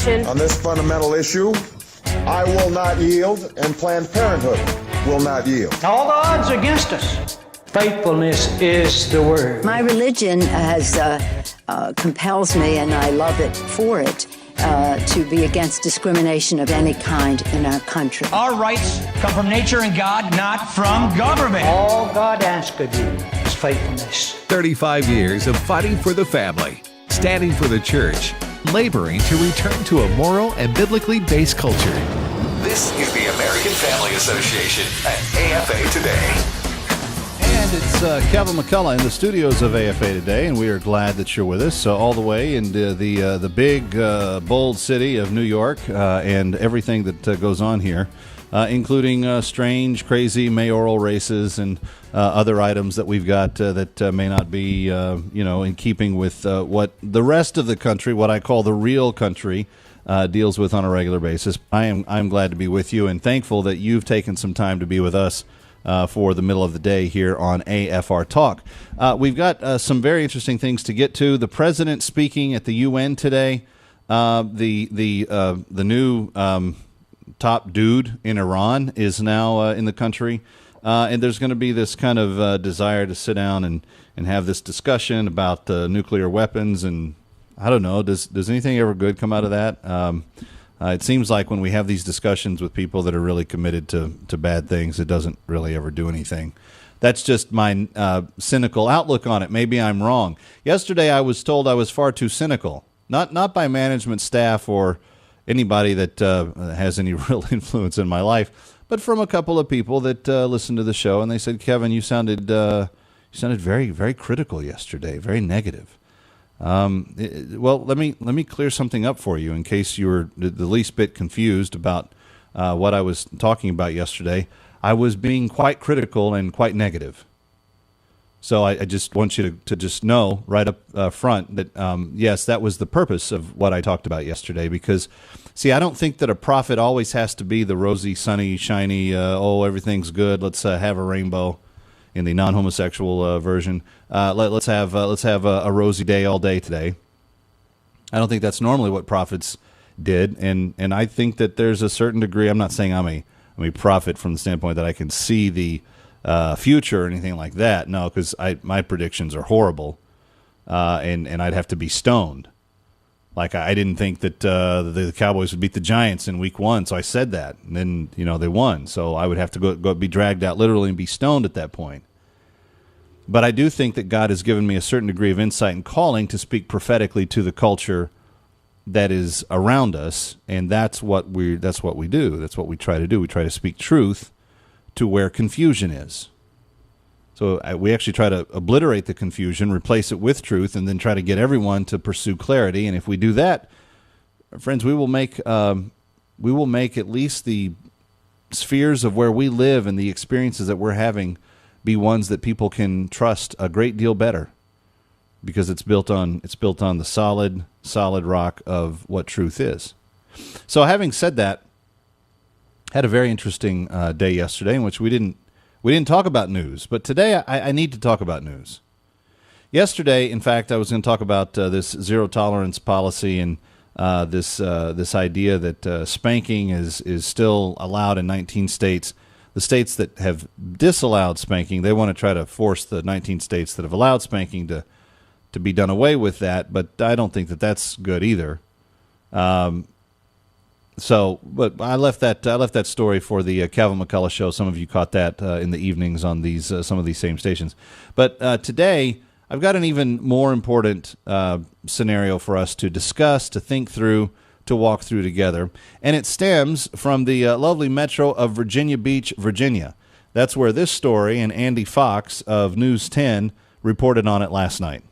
On this fundamental issue, I will not yield, and Planned Parenthood will not yield. All the odds against us. Faithfulness is the word. My religion compels me, and I love it for it, to be against discrimination of any kind in our country. Our rights come from nature and God, not from government. All God asks of you is faithfulness. 35 years of fighting for the family, standing for the church, laboring to return to a moral and biblically based culture. This is the American Family Association at AFA Today. And it's Kevin McCullough in the studios of AFA Today, and we are glad that you're with us all the way into the big, bold city of New York and everything that goes on here, including strange, crazy mayoral races and other items that we've got that may not be, in keeping with what the rest of the country, what I call the real country, deals with on a regular basis. I'm glad to be with you and thankful that you've taken some time to be with us for the middle of the day here on AFR Talk. We've got some very interesting things to get to. The president speaking at the UN today. The new top dude in Iran is now in the country, and there's going to be this kind of desire to sit down and have this discussion about nuclear weapons. And I don't know, does anything ever good come out of that? It seems like when we have these discussions with people that are really committed to bad things, it doesn't really ever do anything. That's just my cynical outlook on it. Maybe I'm wrong. Yesterday I was told I was far too cynical, not by management staff or anybody that has any real influence in my life, but from a couple of people that listen to the show, and they said, Kevin, you sounded very, very critical yesterday, very negative. Well, let me clear something up for you in case you were the least bit confused about what I was talking about yesterday. I was being quite critical and quite negative. So I just want you to just know right up front that, yes, that was the purpose of what I talked about yesterday. Because, see, I don't think that a prophet always has to be the rosy, sunny, shiny, everything's good, let's have a rainbow. In the non-homosexual version, let's have a rosy day all day today. I don't think that's normally what prophets did, and I think that there's a certain degree. I'm not saying I'm a prophet from the standpoint that I can see the future or anything like that. No, because my predictions are horrible, and I'd have to be stoned. Like I didn't think that the Cowboys would beat the Giants in Week 1, so I said that, and then they won. So I would have to go be dragged out literally and be stoned at that point. But I do think that God has given me a certain degree of insight and calling to speak prophetically to the culture that is around us, and that's what we do. That's what we try to do. We try to speak truth to where confusion is. So we actually try to obliterate the confusion, replace it with truth, and then try to get everyone to pursue clarity. And if we do that, friends, we will make at least the spheres of where we live and the experiences that we're having be ones that people can trust a great deal better, because it's built on the solid rock of what truth is. So having said that, had a very interesting day yesterday in which we didn't talk about news, but today I need to talk about news. Yesterday, in fact, I was going to talk about this zero tolerance policy and this idea that spanking is still allowed in 19 states. The states that have disallowed spanking, they want to try to force the 19 states that have allowed spanking to be done away with that, but I don't think that that's good either. But I left that story for the Calvin McCullough show. Some of you caught that in the evenings on these some of these same stations. But today, I've got an even more important scenario for us to discuss, to think through, to walk through together. And it stems from the lovely metro of Virginia Beach, Virginia. That's where this story and Andy Fox of News 10 reported on it last night.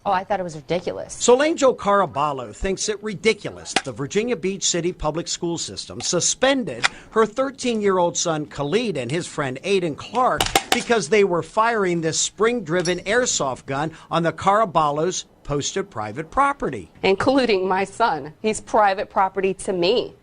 Oh, I thought it was ridiculous. Solange Caraballo thinks it ridiculous the Virginia Beach City Public School System suspended her 13-year-old son Khalid and his friend Aiden Clark because they were firing this spring-driven airsoft gun on the Caraballos' posted private property. Including my son. He's private property to me.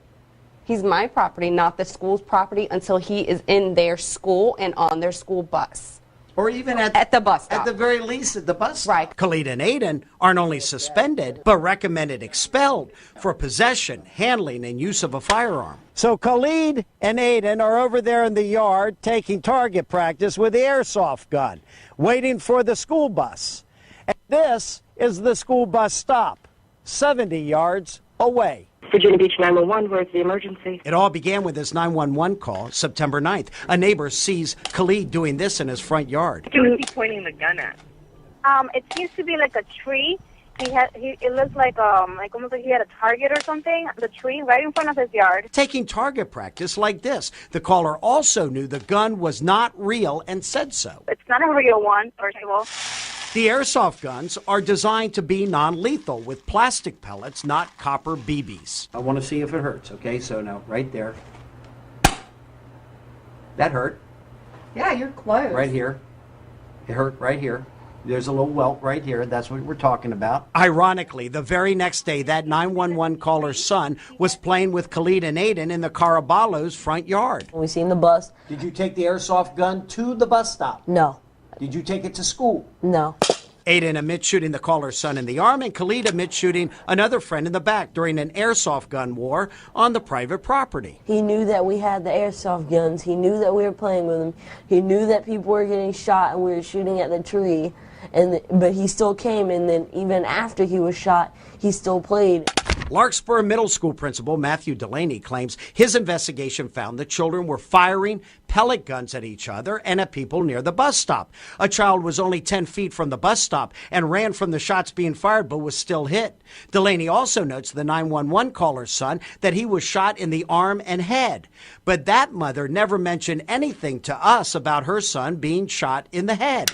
He's my property, not the school's property, until he is in their school and on their school bus. Or even At the bus stop. At the very least, at the bus stop. Right. Khalid and Aiden aren't only suspended, but recommended expelled for possession, handling, and use of a firearm. So Khalid and Aiden are over there in the yard taking target practice with the airsoft gun, waiting for the school bus. And this is the school bus stop, 70 yards away. Virginia Beach 911, where's the emergency? It all began with this 911 call, September 9th. A neighbor sees Khalid doing this in his front yard. Who is he pointing the gun at? It seems to be like a tree. It looks like almost like he had a target or something. The tree right in front of his yard. Taking target practice like this. The caller also knew the gun was not real and said so. It's not a real one, first of all. The airsoft guns are designed to be non-lethal with plastic pellets, not copper BBs. I want to see if it hurts, okay? So now, right there. That hurt. Yeah, you're close. Right here. It hurt right here. There's a little welt right here. That's what we're talking about. Ironically, the very next day, that 911 caller's son was playing with Khalid and Aiden in the Caraballo's front yard. We seen the bus. Did you take the airsoft gun to the bus stop? No. Did you take it to school? No. Aiden admits shooting the caller's son in the arm, and Khalid admits shooting another friend in the back during an airsoft gun war on the private property. He knew that we had the airsoft guns. He knew that we were playing with them. He knew that people were getting shot and we were shooting at the tree. But he still came, and then even after he was shot, he still played. Larkspur Middle School principal Matthew Delaney claims his investigation found the children were firing pellet guns at each other and at people near the bus stop. A child was only 10 feet from the bus stop and ran from the shots being fired but was still hit. Delaney also notes the 911 caller's son that he was shot in the arm and head. But that mother never mentioned anything to us about her son being shot in the head.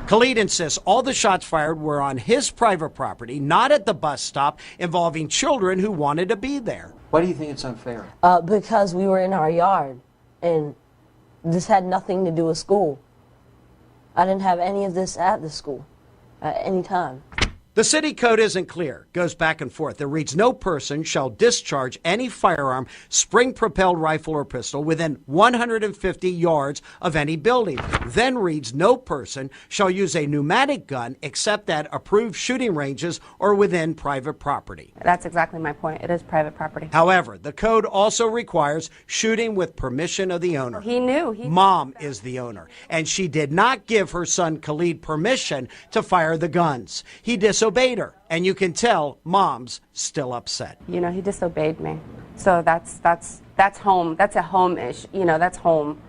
Khalid insists all the shots fired were on his private property, not at the bus stop, involving children who wanted to be there. Why do you think it's unfair? Because we were in our yard, and this had nothing to do with school. I didn't have any of this at the school at any time. The city code isn't clear, goes back and forth. It reads, no person shall discharge any firearm, spring-propelled rifle or pistol within 150 yards of any building. Then reads, no person shall use a pneumatic gun except at approved shooting ranges or within private property. That's exactly my point. It is private property. However, the code also requires shooting with permission of the owner. He knew. Mom is the owner, and she did not give her son Khalid permission to fire the guns. He disobeyed her, and you can tell Mom's still upset. You know, he disobeyed me. So that's home. That's a home issue. You know, that's home.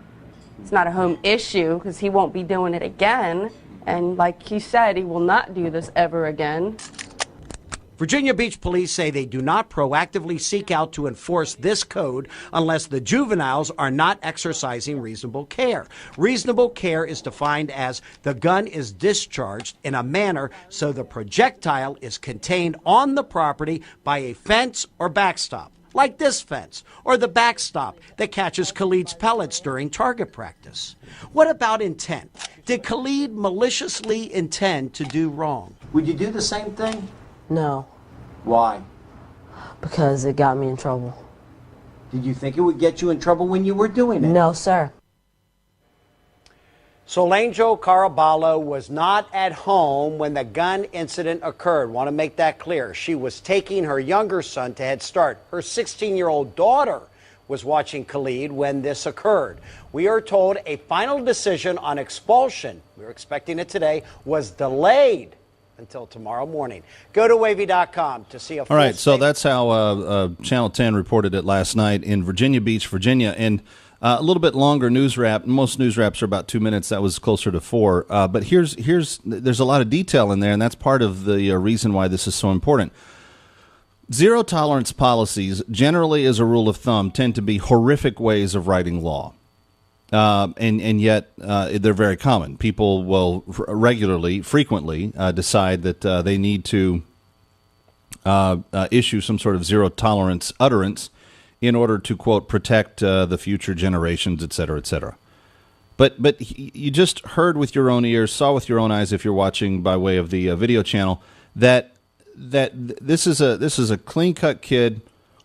It's not a home issue because he won't be doing it again. And like he said, he will not do this ever again. Virginia Beach police say they do not proactively seek out to enforce this code unless the juveniles are not exercising reasonable care. Reasonable care is defined as the gun is discharged in a manner so the projectile is contained on the property by a fence or backstop, like this fence, or the backstop that catches Khalid's pellets during target practice. What about intent? Did Khalid maliciously intend to do wrong? Would you do the same thing? No. Why? Because it got me in trouble. Did you think it would get you in trouble when you were doing it? No, sir. Solange Caraballo was not at home when the gun incident occurred. Want to make that clear. She was taking her younger son to Head Start. Her 16-year-old daughter was watching Khalid when this occurred. We are told a final decision on expulsion, we were expecting it today, was delayed until tomorrow morning. Go to wavy.com to see a full All right, so statement. that's how Channel 10 reported it last night in Virginia Beach, Virginia. And a little bit longer news wrap. Most news wraps are about 2 minutes. That was closer to 4. But there's a lot of detail in there, and that's part of the reason why this is so important. Zero tolerance policies, generally as a rule of thumb, tend to be horrific ways of writing law. And yet they're very common. People will frequently decide that they need to issue some sort of zero tolerance utterance in order to, quote, protect the future generations, et cetera, et cetera. But you just heard with your own ears, saw with your own eyes, if you're watching by way of the video channel, that this is a clean-cut kid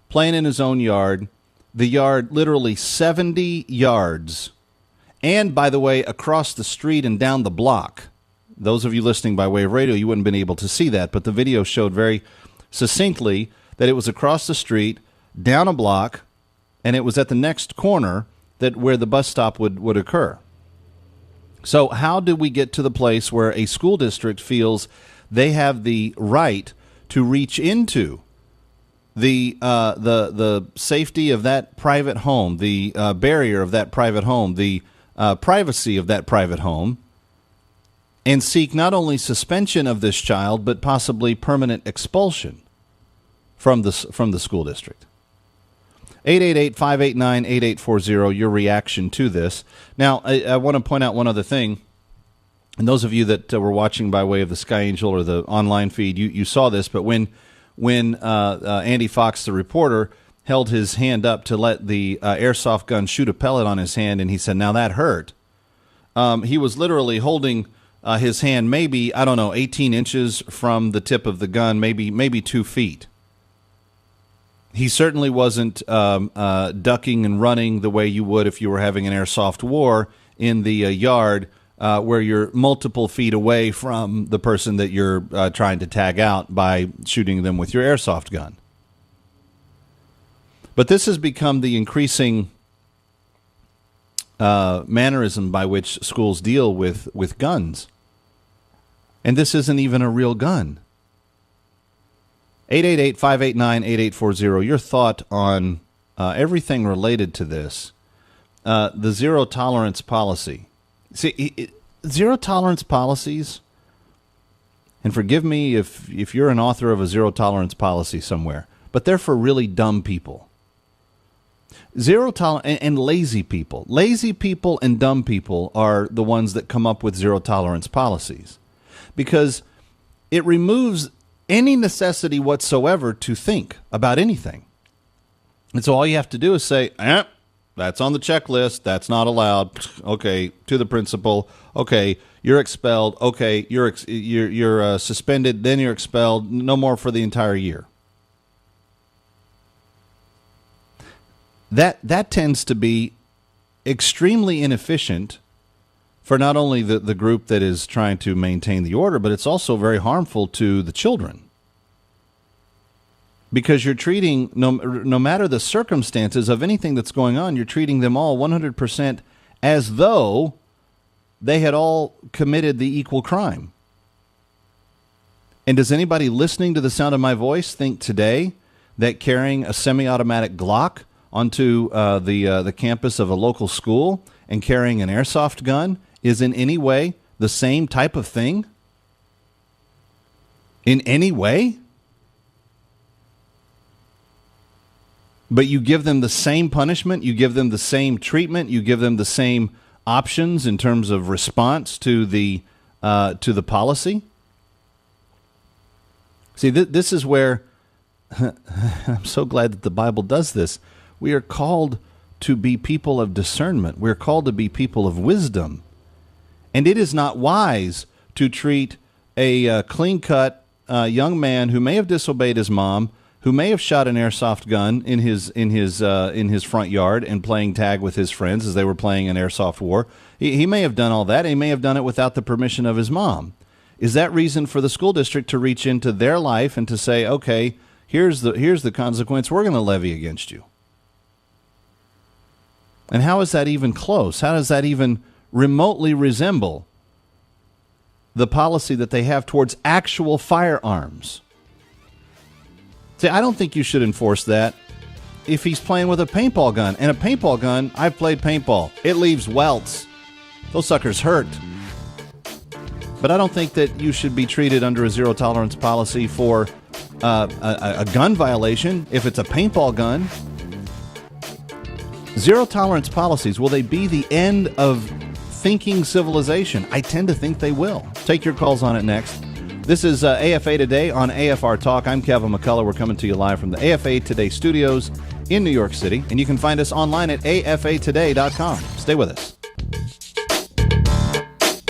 playing in his own yard. The yard literally 70 yards. And, by the way, across the street and down the block. Those of you listening by way of radio, you wouldn't have been able to see that, but the video showed very succinctly that it was across the street, down a block, and it was at the next corner that where the bus stop would occur. So how do we get to the place where a school district feels they have the right to reach into the safety of that private home, the barrier of that private home, the privacy of that private home, and seek not only suspension of this child, but possibly permanent expulsion from the school district? 888-589-8840, your reaction to this. Now, I want to point out one other thing. And those of you that were watching by way of the Sky Angel or the online feed, you saw this, but when Andy Fox, the reporter, held his hand up to let the airsoft gun shoot a pellet on his hand, and he said, now that hurt, he was literally holding his hand maybe, 18 inches from the tip of the gun, maybe 2 feet. He certainly wasn't ducking and running the way you would if you were having an airsoft war in the yard where you're multiple feet away from the person that you're trying to tag out by shooting them with your airsoft gun. But this has become the increasing mannerism by which schools deal with guns. And this isn't even a real gun. 888-589-8840, your thought on everything related to this. The zero-tolerance policy. See, zero-tolerance policies, and forgive me if you're an author of a zero-tolerance policy somewhere, but they're for really dumb people. Zero-tolerance and lazy people. Lazy people and dumb people are the ones that come up with zero-tolerance policies because it removes any necessity whatsoever to think about anything. And so all you have to do is say, that's on the checklist. That's not allowed. Okay, to the principal. Okay, you're expelled. Okay, you're suspended. Then you're expelled. No more for the entire year. That tends to be extremely inefficient for not only the group that is trying to maintain the order, but it's also very harmful to the children. Because you're treating, no matter the circumstances of anything that's going on, you're treating them all 100% as though they had all committed the equal crime. And does anybody listening to the sound of my voice think today that carrying a semi-automatic Glock onto the campus of a local school and carrying an airsoft gun is in any way the same type of thing? In any way? But you give them the same punishment, you give them the same treatment, you give them the same options in terms of response to the policy? See, this is where I'm so glad that the Bible does this. We are called to be people of discernment. We're called to be people of wisdom. And it is not wise to treat a clean-cut young man who may have disobeyed his mom, who may have shot an airsoft gun in his front yard and playing tag with his friends as they were playing an airsoft war. He may have done all that. He may have done it without the permission of his mom. Is that reason for the school district to reach into their life and to say, okay, here's the consequence we're going to levy against you? And how is that even close? How does that even remotely resemble the policy that they have towards actual firearms? See, I don't think you should enforce that if he's playing with a paintball gun. And a paintball gun, I've played paintball. It leaves welts. Those suckers hurt. But I don't think that you should be treated under a zero-tolerance policy for a gun violation if it's a paintball gun. Zero-tolerance policies, will they be the end of thinking civilization? I tend to think they will. Take your calls on it next. This is AFA Today on AFR Talk. I'm Kevin McCullough. We're coming to you live from the AFA Today studios in New York City, and you can find us online at afatoday.com. Stay with us.